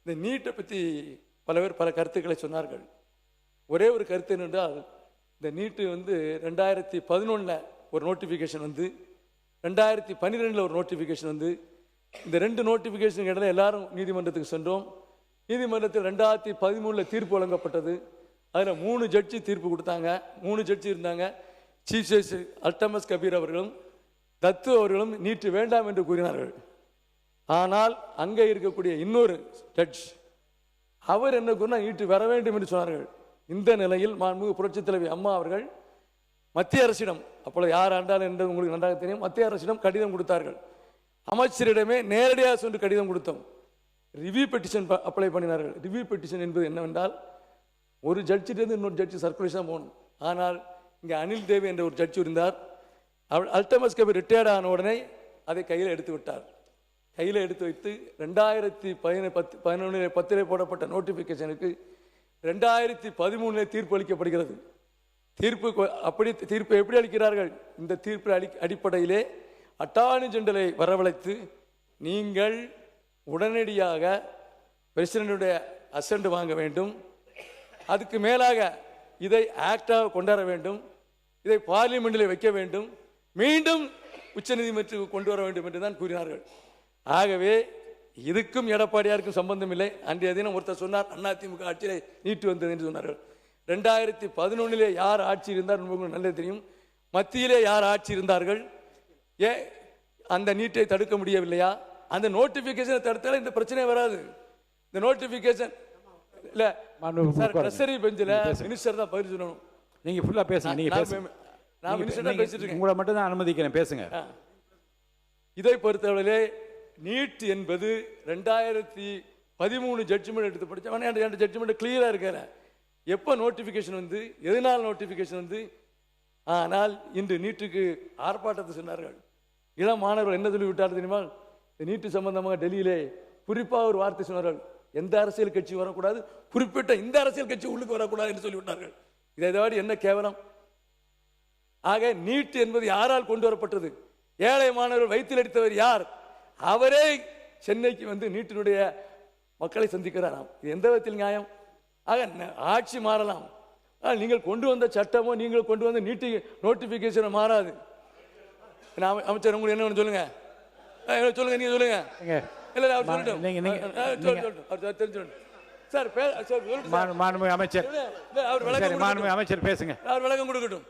இந்த நீட்டை பற்றி பல பேர் பல கருத்துக்களை சொன்னார்கள். ஒரே ஒரு கருத்து என்னென்றால், இந்த நீட்டு வந்து 2011 ஒரு நோட்டிஃபிகேஷன் வந்து, 2012 ஒரு நோட்டிஃபிகேஷன் வந்து, இந்த 2 நோட்டிஃபிகேஷன் இடையில எல்லாரும் நீதிமன்றத்துக்கு சென்றோம். நீதிமன்றத்தில் 2013 தீர்ப்பு வழங்கப்பட்டது. அதில் 3 ஜட்ஜி தீர்ப்பு கொடுத்தாங்க. 3 ஜட்ஜி இருந்தாங்க. சீஃப் ஜஸ்டிஸ் அல்டமஸ் கபீர் அவர்களும் தத்து அவர்களும் நீட்டு வேண்டாம் என்று கூறினார்கள். ஆனால் அங்கே இருக்கக்கூடிய இன்னொரு ஜட்ஜ் அவர் என்ன கூறினா, நீட்டு வர வேண்டும் என்று சொன்னார்கள். இந்த நிலையில் மாண்புமிகு புரட்சித் தலைவி அம்மா அவர்கள் மத்திய அரசிடம், அப்பொழுது யார் ஆண்டால் என்று உங்களுக்கு நன்றாக தெரியும், மத்திய அரசிடம் கடிதம் கொடுத்தார்கள். அமைச்சரிடமே நேரடியாக சென்று கடிதம் கொடுத்தோம். ரிவ்யூ பெட்டிஷன் அப்ளை பண்ணினார்கள். ரிவ்யூ பெட்டிஷன் என்பது என்னவென்றால், ஒரு ஜட்ஜிலிருந்து இன்னொரு ஜட்ஜி சர்க்குலேஷன் போகணும். ஆனால் இங்கே அனில் தேவி என்ற ஒரு ஜட்ஜி இருந்தார். அவர் அல்டமஸ் கபீர் ரிட்டையர்ட் ஆன உடனே அதை கையில் எடுத்து விட்டார். கையில் எடுத்து வைத்து 2011 போடப்பட்ட நோட்டிஃபிகேஷனுக்கு 2013 தீர்ப்பு அளிக்கப்படுகிறது. தீர்ப்பு எப்படி அளிக்கிறார்கள்? இந்த தீர்ப்பு அடிப்படையிலே அட்டார்னி ஜெனரலை வரவழைத்து, நீங்கள் உடனடியாக பிரசிடென்டுடைய அசெண்ட் வாங்க வேண்டும், அதுக்கு மேலாக இதை ஆக்டாக கொண்டாட வேண்டும், இதை பார்லிமெண்டில் வைக்க வேண்டும், மீண்டும் உச்சநீதிமன்றத்துக்கு கொண்டு வர வேண்டும் என்று தான் கூறினார்கள். ஆகவே இதுக்கும் எடப்பாடியாருக்கும் சம்பந்தம் இல்லை. அன்றைய தினம் ஒருத்தர் சொன்னார், அதிமுக ஆட்சியிலே நீட்டு வந்தது என்று சொன்னார்கள். 2011 யார் ஆட்சி இருந்தார் உங்களுக்கு நல்லது தெரியும். மத்தியிலே யார் ஆட்சி இருந்தார்கள்? ஏன் அந்த நீட்டை தடுக்க முடியவில்லையா? அந்த நோட்டிபிகேஷனை தடுத்தாலும் இந்த பிரச்சனை வராது. இந்த நோட்டிபிகேஷன் இல்ல சார், ட்ரெஸரி பெஞ்சில் மினிஸ்டர் தான் பதில் சொல்லணும். நீங்க ஃபுல்லா பேசுங்க. நீங்க பேசுங்க. நான் மினிஸ்டர் தான் பேசிட்டு இருக்கேன். உங்களை மட்டும் தான் அனுமதிக்கிறேன், பேசுங்க. இதை பொறுத்தவரையிலே நீட் என்பது 2013 ஜட்ஜ்மெண்ட் எடுத்து படித்தேன். ஜட்ஜ்மெண்ட் கிளியராக இருக்கிற எப்போ நோட்டிஃபிகேஷன் வந்து, எதனால் நோட்டிஃபிகேஷன் வந்து. ஆனால் இன்று நீட்டுக்கு ஆர்ப்பாட்டத்தை சொன்னார்கள். இளம் மாணவர்கள் என்ன சொல்லி விட்டார் தெரியுமா? நீட்டு சம்பந்தமாக டெல்லியிலே குறிப்பாக ஒரு வார்த்தை சொன்னார்கள், எந்த அரசியல் கட்சி வரக்கூடாது, குறிப்பிட்ட இந்த அரசியல் கட்சி உள்ளுக்கு வரக்கூடாது என்று சொல்லிவிட்டார்கள். இதை விட என்ன கேவலம்! ஆக நீட் என்பது யாரால் கொண்டு வரப்பட்டது? ஏழை மாணவர்கள் வயிற்றில் அடித்தவர் யார்? அவரே சென்னைக்கு வந்து நீட்டினுடைய மக்களை சந்திக்கிறாராம். இது எந்த விதத்தில் நியாயம்? ஆக ஆட்சி மாறலாம், நீங்கள் கொண்டு வந்த சட்டமோ நீங்கள் கொண்டு வந்த நீட்டு நோட்டிபிகேஷன் மாறாது. அமைச்சர் உங்களுக்கு என்ன சொல்லுங்க, சொல்லுங்க, நீங்க சொல்லுங்க. இல்ல அவர் சொல்லட்டும், தெரிஞ்சுக்கணும் சார். அமைச்சர் அமைச்சர் பேசுங்க, அவர் விளக்கம் கொடுக்கட்டும்.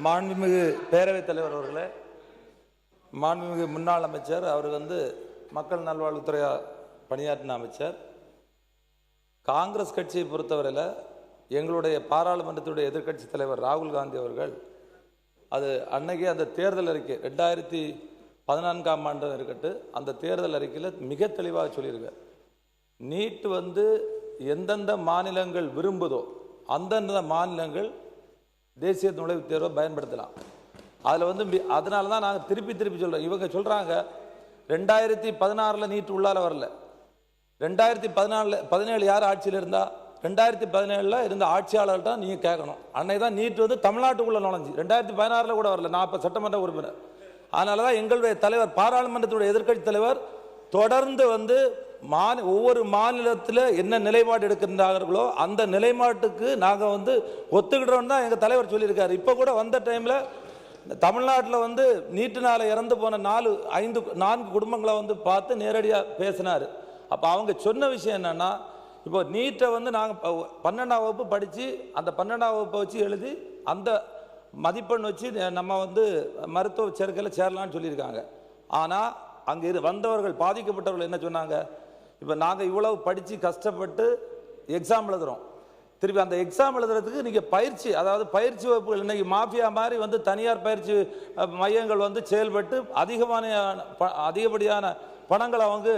மாண்புமிகு பேரவைத் தலைவர் அவர்களே, மாண்புமிகு முன்னாள் அமைச்சர், அவர் வந்து மக்கள் நல்வாழ்வுத்துறை பணியாற்றின அமைச்சர். காங்கிரஸ் கட்சியை பொறுத்தவரையில் எங்களுடைய பாராளுமன்றத்துடைய எதிர்க்கட்சி தலைவர் ராகுல் காந்தி அவர்கள் அது அன்னைக்கே அந்த தேர்தல் அறிக்கை 2014ஆம் ஆண்டு இருக்கட்டும், அந்த தேர்தல் அறிக்கையில் மிக தெளிவாக சொல்லியிருக்கார். நீட் வந்து எந்தெந்த மாநிலங்கள் விரும்புதோ அந்தந்த மாநிலங்கள் தேசிய நுழைவுத் தேர்வை பயன்படுத்தலாம். அதில் வந்து அதனால தான் நாங்கள் திருப்பி சொல்கிறோம். இவங்க சொல்கிறாங்க 2016 நீட் உள்ளார வரல, 2017 யார் ஆட்சியில் இருந்தா, 2017 இருந்த ஆட்சியாளர்கிட்ட நீங்கள் கேட்கணும். அன்னைக்கு தான் நீட் வந்து தமிழ்நாட்டுக்குள்ளே நுழைஞ்சி, 2016 கூட வரல. நான் இப்போ சட்டமன்ற உறுப்பினர். அதனால தான் எங்களுடைய தலைவர், பாராளுமன்றத்துடைய எதிர்க்கட்சி தலைவர் தொடர்ந்து வந்து ஒவ்வொரு மாநிலத்தில் என்ன நிலைப்பாடு எடுக்கின்றார்களோ அந்த நிலைப்பாட்டுக்கு நாங்கள் வந்து ஒத்துக்கிட்டோம் தான் எங்கள் தலைவர் சொல்லியிருக்காரு. இப்போ கூட வந்த டைமில் தமிழ்நாட்டில் வந்து நீட்டினால் இறந்து போன 4 குடும்பங்களை வந்து பார்த்து நேரடியாக பேசினார். அப்போ அவங்க சொன்ன விஷயம் என்னென்னா, இப்போ நீட்டை வந்து நாங்கள் 12ஆம் வகுப்பு படித்து அந்த 12ஆம் வகுப்பை வச்சு எழுதி அந்த மதிப்பெண் வச்சு நம்ம வந்து மருத்துவ சேர்க்கையில் சேரலான்னு சொல்லியிருக்காங்க. ஆனால் அங்கே வந்தவர்கள், பாதிக்கப்பட்டவர்கள் என்ன சொன்னாங்க, இப்போ நாங்கள் இவ்வளவு படித்து கஷ்டப்பட்டு எக்ஸாம் எழுதுகிறோம், திருப்பி அந்த எக்ஸாம் எழுதுறதுக்கு நீங்கள் பயிற்சி, அதாவது பயிற்சி வகுப்புகள் இன்றைக்கி மாஃபியா மாதிரி வந்து தனியார் பயிற்சி மையங்கள் வந்து செயல்பட்டு அதிகப்படியான பணங்களை அவங்க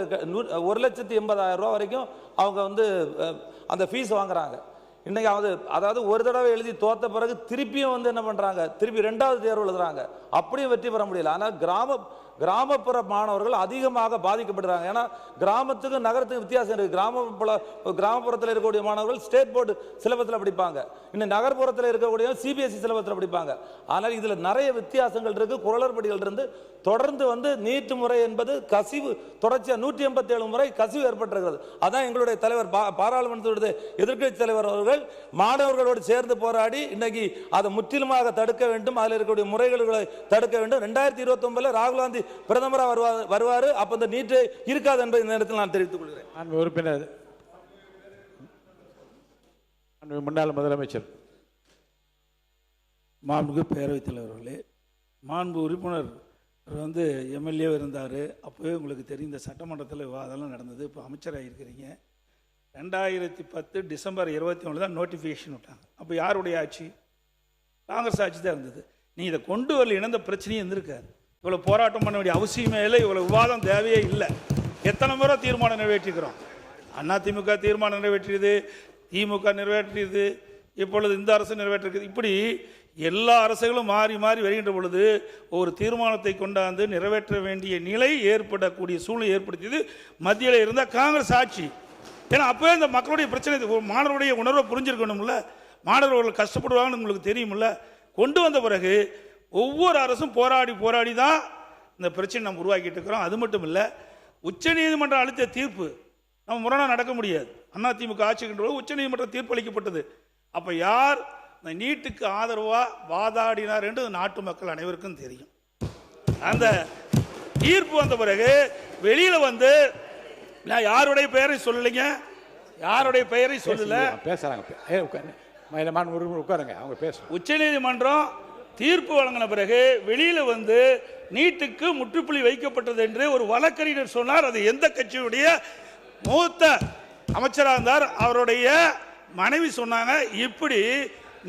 1,80,000 ரூபா வரைக்கும் அவங்க வந்து அந்த ஃபீஸ் வாங்குறாங்க. இன்றைக்கி அதாவது ஒரு தடவை எழுதி தோற்ற பிறகு திருப்பியும் வந்து என்ன பண்ணுறாங்க, திருப்பி 2வது தேர்வு எழுதுறாங்க. அப்படியும் வெற்றி பெற முடியல. ஆனால் கிராமப்புற மாணவர்கள் அதிகமாக பாதிக்கப்படுறாங்க. ஏன்னா கிராமத்துக்கு நகரத்துக்கு வித்தியாசம் இருக்குது. கிராமப்புறத்தில் இருக்கக்கூடிய மாணவர்கள் ஸ்டேட் போர்டு சிலபஸில் படிப்பாங்க, இன்னும் நகர்ப்புறத்தில் இருக்கக்கூடிய சிபிஎஸ்இ சிலபஸில் படிப்பாங்க. ஆனால் இதில் நிறைய வித்தியாசங்கள் இருக்குது. குரலர்படிகள் இருந்து தொடர்ந்து வந்து நீட்டு முறை என்பது கசிவு தொடர்ச்சியாக 187 முறை கசிவு ஏற்பட்டிருக்கிறது. அதான் எங்களுடைய தலைவர் பாராளுமன்றத்துடைய எதிர்க்கட்சி தலைவர் அவர்கள் மாணவர்களோடு சேர்ந்து போராடி இன்னைக்கு அதை முற்றிலுமாக தடுக்க வேண்டும், அதில் இருக்கக்கூடிய முறைகளை தடுக்க வேண்டும். 2029 ராகுல் காந்தி பிரதமராக வருவார். அப்ப இந்த நீட்டு இருக்காது என்பதை இந்த நேரத்தில் நான் தெரிவித்துக் கொள்கிறேன். உறுப்பினர் முன்னாள் முதலமைச்சர் மாண்புமிகு பேரவைத் தலைவர்களே, மாண்பு உறுப்பினர் வந்து எம்எல்ஏ இருந்தார். அப்போவே உங்களுக்கு தெரியும் இந்த சட்டமன்றத்தில் விவாதம்லாம் நடந்தது. இப்போ அமைச்சராக இருக்கிறீங்க. 2010 டிசம்பர் 21 தான் நோட்டிஃபிகேஷன் விட்டாங்க. அப்போ யாருடைய ஆட்சி? காங்கிரஸ் ஆட்சி தான் இருந்தது. நீங்கள் இதை கொண்டு வரலைன்னா இந்த பிரச்சனையும் இருந்திருக்காது. இவ்வளோ போராட்டம் பண்ண வேண்டிய அவசியமே இல்லை, இவ்வளோ விவாதம் தேவையே இல்லை. எத்தனை முறை தீர்மானம் நிறைவேற்றிக்கிறோம். அதிமுக தீர்மானம் நிறைவேற்றியது, திமுக நிறைவேற்றியது, இப்பொழுது இந்த அரசு நிறைவேற்றிருக்குது. இப்படி எல்லா அரசுகளும் மாறி மாறி வருகின்ற பொழுது ஒரு தீர்மானத்தை கொண்டாந்து நிறைவேற்ற வேண்டிய நிலை ஏற்படக்கூடிய சூழ்நிலை ஏற்படுத்தியது மத்தியில் இருந்த காங்கிரஸ் ஆட்சி. ஏன்னா அப்போவே இந்த மக்களுடைய பிரச்சனை, மாணவருடைய உணர்வை புரிஞ்சிருக்கணும்ல, மாணவர்கள் கஷ்டப்படுவாங்கன்னு உங்களுக்கு தெரியுமில்ல. கொண்டு வந்த பிறகு ஒவ்வொரு அரசும் போராடி போராடி தான் இந்த பிரச்சனை நம்ம உருவாக்கிட்டு இருக்கிறோம். அது மட்டும் இல்லை, உச்சநீதிமன்றம் அளித்த தீர்ப்பு நம்ம முரணாக நடக்க முடியாது. அதிமுக ஆட்சிக்கின்ற உச்சநீதிமன்ற தீர்ப்பு அளிக்கப்பட்டது. அப்போ யார் இந்த நீட்டுக்கு ஆதரவாக வாதாடினார் என்று நாட்டு மக்கள் அனைவருக்கும் தெரியும். அந்த தீர்ப்பு வந்த பிறகு வெளியில் வந்து நான் யாருடைய பெயரை சொல்லலைங்க, யாருடைய பெயரை சொல்லல, பேசுறாங்க உட்காருங்க, அவங்க பேசுறாங்க. உச்சநீதிமன்றம் தீர்ப்பு வழங்கின பிறகு வெளியில வந்து நீட்டுக்கு முற்றுப்புள்ளி வைக்கப்பட்டது என்று ஒரு வழக்கறிஞர் சொன்னார். அது எந்த கட்சியுடைய மூத்த அமைச்சராக இருந்தார், அவருடைய மனைவி சொன்னாங்க. இப்படி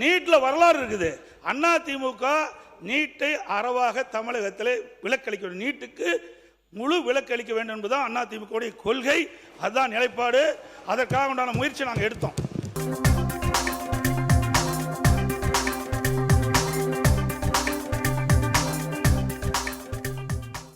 நீட்ல வரலாறு இருக்குது. அதிமுக நீட்டை அறவாக தமிழகத்தில் விலக்களிக்க வேண்டும், நீட்டுக்கு முழு விலக்களிக்க வேண்டும் என்பதுதான் அதிமுக கொள்கை. அதுதான் நிலைப்பாடு. அதற்காக உண்டான முயற்சி நாங்கள் எடுத்தோம்.